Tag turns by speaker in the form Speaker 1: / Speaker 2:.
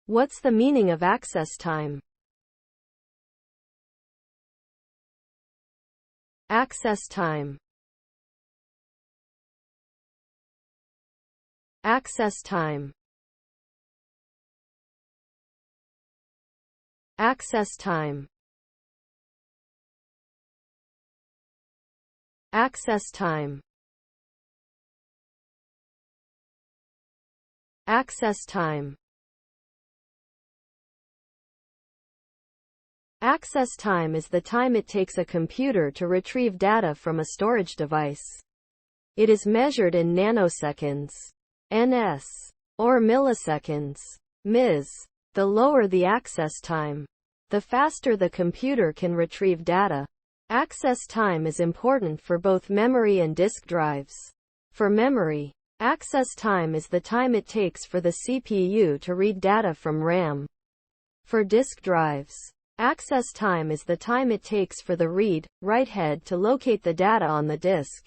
Speaker 1: What's the meaning of access time? Access time. Access time. Access time. Access time. Access time. Access time is the time it takes a computer to retrieve data from a storage device. It is measured in nanoseconds, ns, or milliseconds, ms. The lower the access time, the faster the computer can retrieve data. Access time is important for both memory and disk drives. For memory, access time is the time it takes for the CPU to read data from RAM. For disk drives, access time is the time it takes for the read/write head to locate the data on the disk.